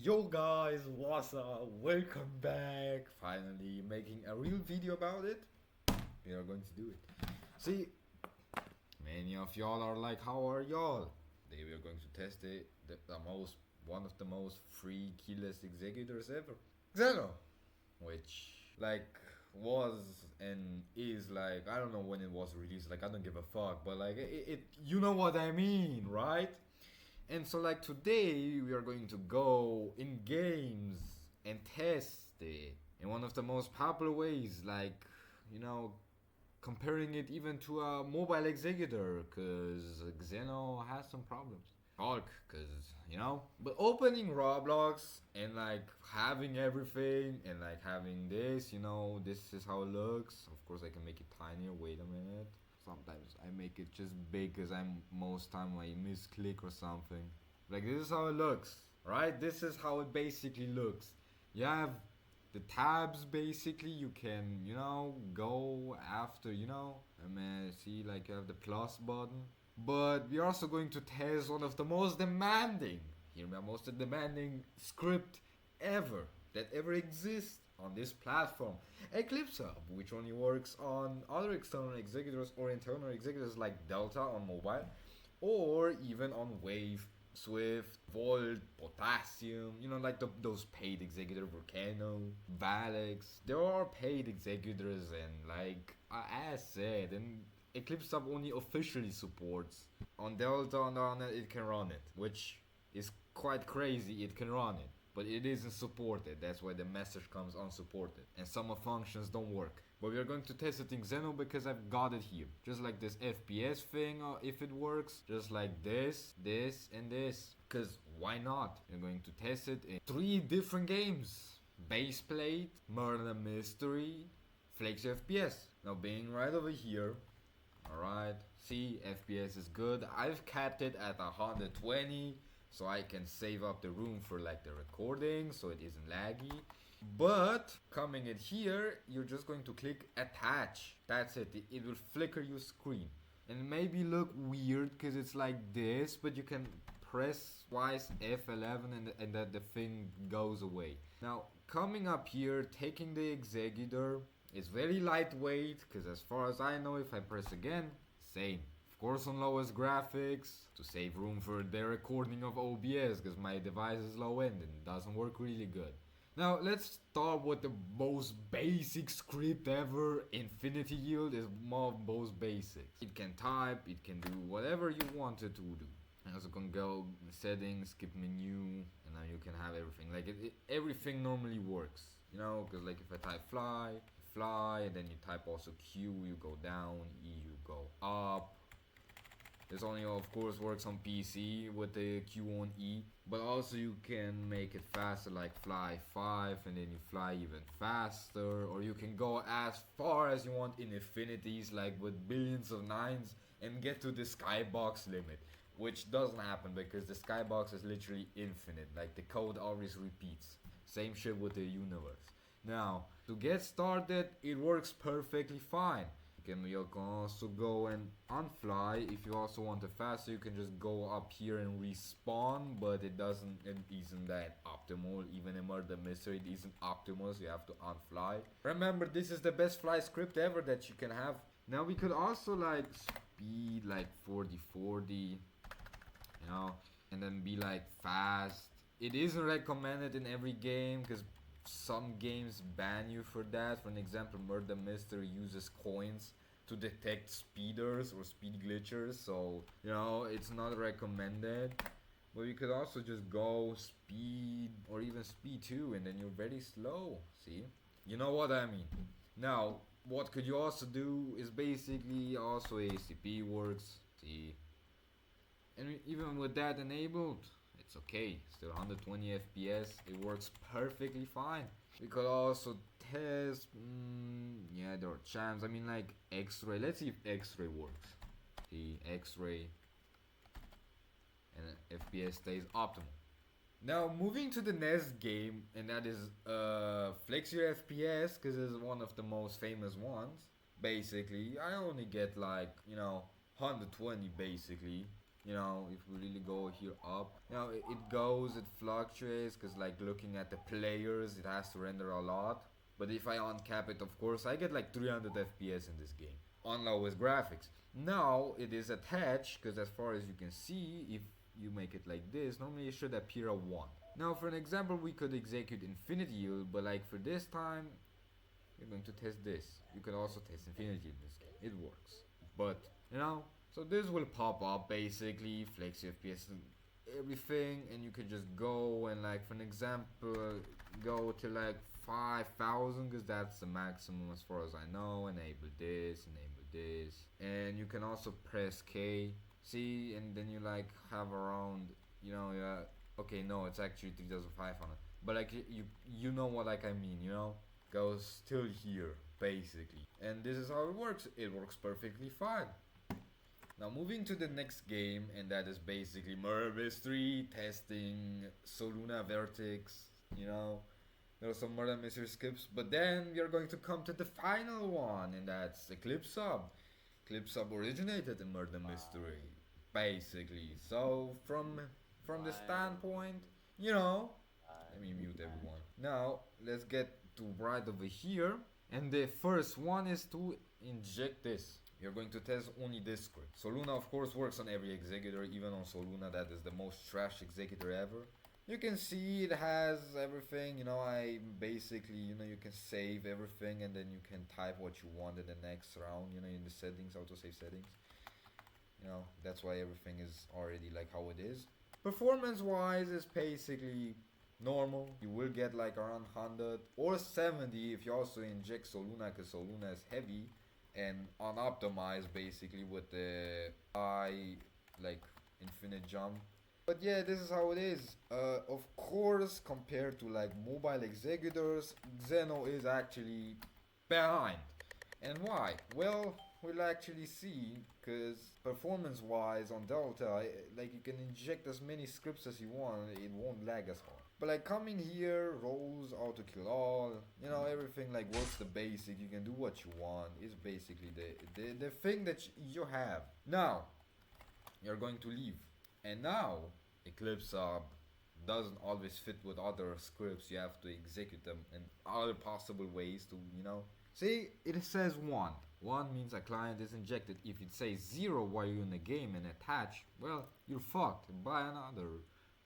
Yo guys, what's up? Welcome back. Finally making a real video about it. We are going to do it. See, many of y'all are like, how are y'all? Today we are going to test one of the most free keyless executors ever. Xeno, which was and is I don't know when it was released, I don't give a fuck, but it you know what I mean, right? And so today we are going to go in games and test it in one of the most popular ways, you know, comparing it even to a mobile executor, cause Xeno has some problems. Hulk, cause but opening Roblox and having everything and having this, this is how it looks. Of course, I can make it tinier. Wait a minute. Sometimes I make it just big because most time I misclick or something. This is how it looks, right? This is how it basically looks. You have the tabs basically. You can go after I mean, see you have the plus button. But we're also going to test one of the most demanding, hear me, most demanding script ever that ever exists on this platform, Eclipse Hub, which only works on other external executors or internal executors like Delta on mobile, or even on Wave, Swift, Volt, Potassium, those paid executors, Volcano, Valex. There are paid executors, and as said, and Eclipse Hub only officially supports. On Delta, on it, it can run it, which is quite crazy. It can run it, but it isn't supported. That's why the message comes unsupported, and some of functions don't work. But we are going to test it in Xeno because I've got it here. Just like this FPS thing, if it works. Just like this, and this. Because why not? We're going to test it in 3 different games. Base Plate, Murder Mystery, Flakes FPS. Now being right over here. Alright, see, FPS is good. I've capped it at 120 so I can save up the room for the recording so it isn't laggy. But coming in here, you're just going to click attach. That's it. It will flicker your screen. And it maybe look weird because it's like this, but you can press twice F11 and that the thing goes away. Now, coming up here, taking the executor. It's very lightweight, because as far as I know, if I press again, same. Of course on lowest graphics, to save room for the recording of OBS, because my device is low end and it doesn't work really good. Now let's start with the most basic script ever. Infinity Yield is most basic. It can type, it can do whatever you want it to do. You also can go settings, skip menu, and now you can have everything. Everything normally works, because if I type fly, and then you type also Q, you go down, E, you go up. This only of course works on PC with the Q on E, but also you can make it faster, like fly 5, and then you fly even faster, or you can go as far as you want in infinities, with billions of 9s, and get to the skybox limit, which doesn't happen because the skybox is literally infinite, the code always repeats. Same shit with the universe. Now, to get started, it works perfectly fine. You can also go and unfly. If you also want it faster, you can just go up here and respawn, but it isn't that optimal. Even in Murder Mystery, it isn't optimal, so you have to unfly. Remember, this is the best fly script ever that you can have. Now we could also speed 40, and then be fast. It isn't recommended in every game because some games ban you for that. For an example, Murder Mystery uses coins to detect speeders or speed glitchers, so it's not recommended. But you could also just go speed or even speed 2, and then you're very slow. See, you know what I mean. Now what could you also do is basically also ACP works. See, and even with that enabled, it's okay, still 120 FPS, it works perfectly fine. We could also test, yeah, there are champs, X-ray, let's see if X-ray works. See, X-ray, and FPS stays optimal. Now moving to the next game, and that is Flex Your FPS, because it's one of the most famous ones. Basically, I only get 120 basically. You know, if we really go here up, you know, it goes, it fluctuates, because like looking at the players, it has to render a lot. But if I uncap it, of course, I get like 300 FPS in this game on lowest graphics. Now it is attached, because as far as you can see, if you make it like this, normally it should appear a 1. Now for an example, we could execute infinity yield, but like for this time, we're going to test this. You can also test infinity in this game. It works. But, you know, so this will pop up basically, flex your FPS and everything, and you could just go and like for an example, go to like 5,000, because that's the maximum as far as I know. Enable this, and you can also press K. See, and then you like have around, you know, okay, no, it's actually 3,500. But like you know what like I mean, you know, goes till here basically, and this is how it works. It works perfectly fine. Now moving to the next game, and that is basically Murder Mystery, testing Soluna Vertex, you know. There are some Murder Mystery skips, but then we are going to come to the final one, and that's Eclipse Sub. Eclipse Sub originated in Murder Mystery, basically. So from the standpoint, you know, let me mute everyone. Now let's get to right over here, and the first one is to inject this. You're going to test only this script. Soluna of course works on every executor, even on Soluna that is the most trash executor ever. You can see it has everything, you know, I basically, you know, you can save everything and then you can type what you want in the next round, you know, in the settings, autosave settings. You know, that's why everything is already like how it is. Performance wise is basically normal. You will get like around 100 or 70 if you also inject Soluna, because Soluna is heavy and unoptimized basically with the high like infinite jump. But yeah, this is how it is. Of course, compared to like mobile executors, Xeno is actually behind. And why? Well, we'll actually see, because performance wise on Delta, like you can inject as many scripts as you want, it won't lag as hard. But like coming here, rolls, auto kill all, you know, everything like works the basic, you can do what you want. It's basically the thing that you have. Now, you're going to leave. And now, Eclipse Sub doesn't always fit with other scripts. You have to execute them in other possible ways to, you know. See, it says 1. 1 means a client is injected. If it says 0 while you're in the game and attach, well, you're fucked. Buy another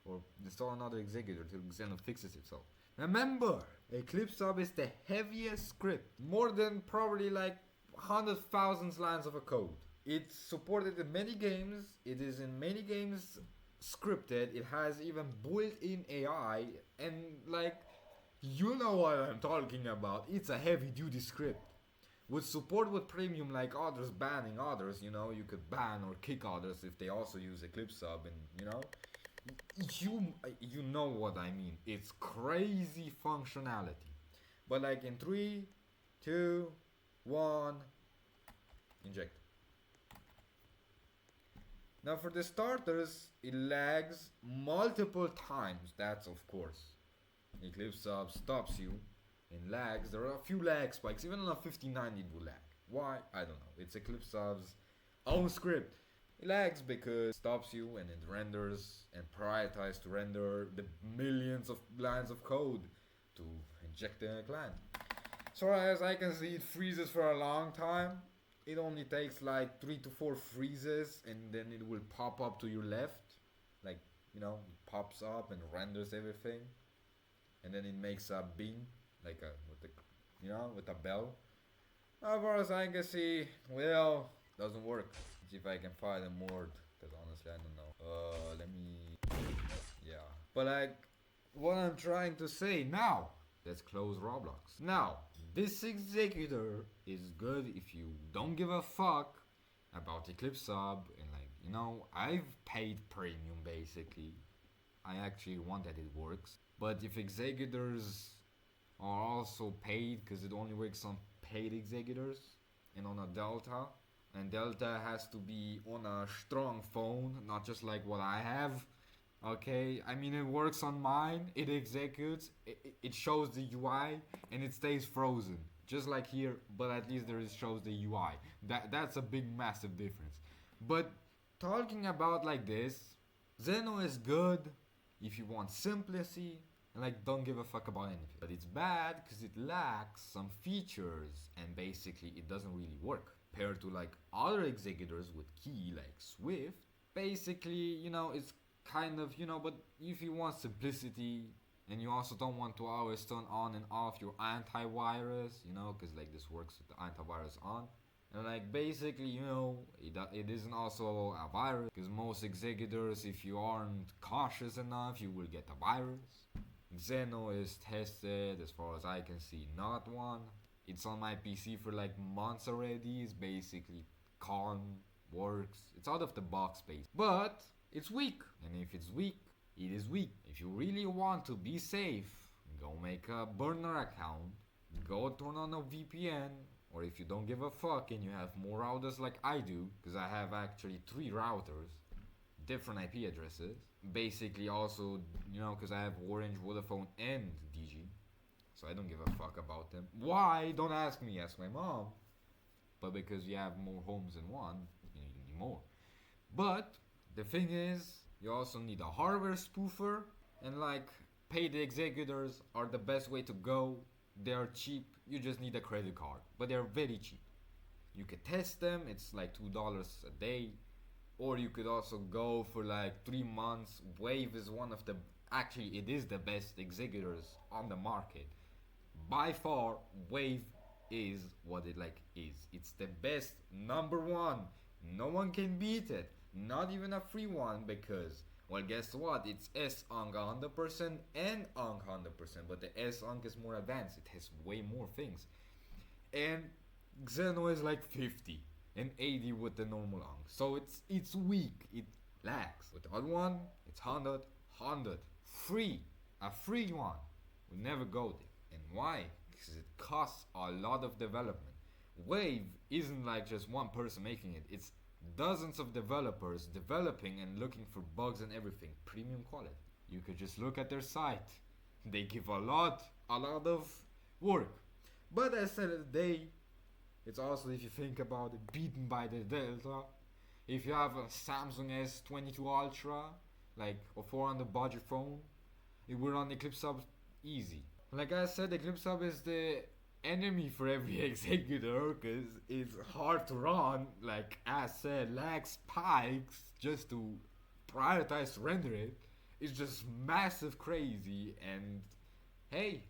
or install another executor till Xeno fixes itself. Remember, Eclipse Sub is the heaviest script. More than probably like 100,000 lines of a code. It's supported in many games. It is in many games scripted. It has even built-in AI, and like, you know what I'm talking about. It's a heavy-duty script with support with premium, like others banning others. You know, you could ban or kick others if they also use Eclipse Sub, and you know, you know what I mean. It's crazy functionality. But like in 3, 2, 1, inject. Now for the starters, it lags multiple times. That's of course. Eclipse Sub stops you in lags. There are a few lag spikes. Even on a 59 it will lag. Why? I don't know. It's Eclipse Sub's own script. It lags because it stops you and it renders and prioritizes to render the millions of lines of code to inject the client. So as I can see, it freezes for a long time. It only takes like 3 to 4 freezes and then it will pop up to your left. Like, you know, it pops up and renders everything. And then it makes a bing, like a, with the, you know, with a bell. As far as I can see, well, doesn't work. Let's see if I can find a more, because honestly I don't know. Let me, yeah. But like, what I'm trying to say now, let's close Roblox. Now, this executor is good if you don't give a fuck about Eclipse Sub, and like, you know, I've paid premium basically. I actually want that it works. But if executors are also paid, because it only works on paid executors and on a Delta, and Delta has to be on a strong phone, not just like what I have. Okay, I mean, it works on mine, it executes, it shows the UI, and it stays frozen. Just like here, but at least there it shows the UI. That's a big, massive difference. But talking about like this, xeno is good if you want simplicity and like don't give a fuck about anything. But it's bad because it lacks some features and basically it doesn't really work. Compared to like other executors with key like Swift, basically, it's kind of, but if you want simplicity and you also don't want to always turn on and off your antivirus, because like this works with the antivirus on. And like basically, it isn't also a virus because most executors, if you aren't cautious enough, you will get a virus. Xeno is tested, as far as I can see, not one. It's on my PC for like months already. It's basically calm, works. It's out of the box base. But it's weak. And if it's weak, it is weak. If you really want to be safe, go make a burner account. Go turn on a VPN. Or if you don't give a fuck and you have more routers like I do, because I have actually 3 routers, different IP addresses. Basically also, because I have Orange, Vodafone and DG. So I don't give a fuck about them. Why? Don't ask me, ask my mom. But because you have more homes than one, you need more. But the thing is, you also need a hardware spoofer. And like, paid executors are the best way to go. They're cheap. You just need a credit card. But they're very cheap. You could test them. It's like $2 a day. Or you could also go for like 3 months. Wave is one of the... Actually, it is the best executors on the market. By far, Wave is what it like is. It's the best, #1. No one can beat it. Not even a free one because, well, guess what? It's S-Unk 100% and Unk 100%. But the S-Unk is more advanced. It has way more things. And Xeno is like 50 and 80 with the normal Unk. So it's weak. It lacks. With the other one, it's 100, 100. Free. A free one. We never go there. And why? Because it costs a lot of development. Wave isn't like just one person making it. It's dozens of developers developing and looking for bugs and everything. Premium quality. You could just look at their site. They give a lot of work. But at the end of the day, it's also, if you think about it, beaten by the Delta. If you have a Samsung S22 Ultra, like a 400 budget phone, it will run Eclipse Hub easy. Like I said, Eclipse Hub is the enemy for every executor because it's hard to run. Like I said, lacks spikes just to prioritize to render it. It's just massive crazy. And hey,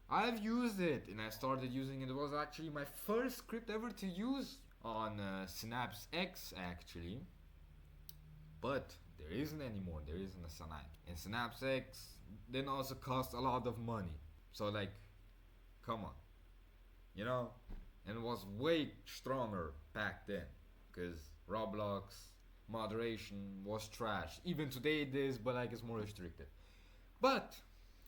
I've used it and I started using it. It was actually my first script ever to use on Synapse X actually. But there isn't anymore. There isn't a Synapse. And Synapse X then also cost a lot of money. So like, come on, and it was way stronger back then, because Roblox moderation was trash. Even today it is, but like it's more restricted. But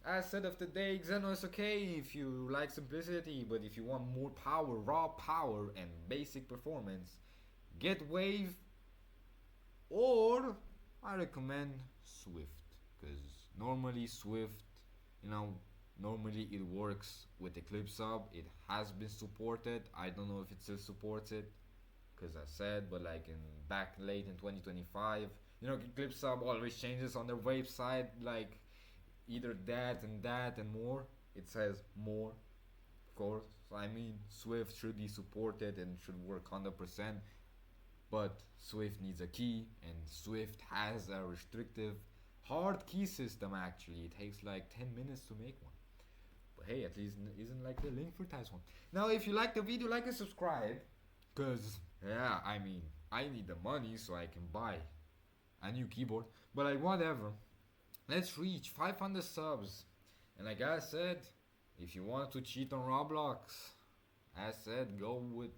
as said of the day, Xeno is okay if you like simplicity, but if you want more power, raw power and basic performance, get Wave, or I recommend Swift, because normally Swift, normally it works with Eclipse Hub. It has been supported. I don't know if it still supports it, because I said, but like back late in 2025, Eclipse Hub always changes on their website, like either that and more. It says more, of course. So I mean, Swift should be supported and should work 100%, but Swift needs a key, and Swift has a restrictive hard key system. Actually, it takes like 10 minutes to make one. But hey, at least isn't like the link for this one. Now, if you like the video, like and subscribe, cause yeah, I mean, I need the money so I can buy a new keyboard. But like whatever, let's reach 500 subs. And like I said, if you want to cheat on Roblox, as said, go with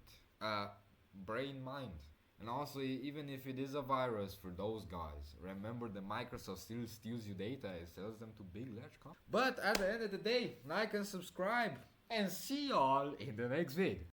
brain mind. And also, even if it is a virus for those guys, remember that Microsoft still steals your data and sells them to big large companies. But at the end of the day, like and subscribe, and see y'all in the next vid.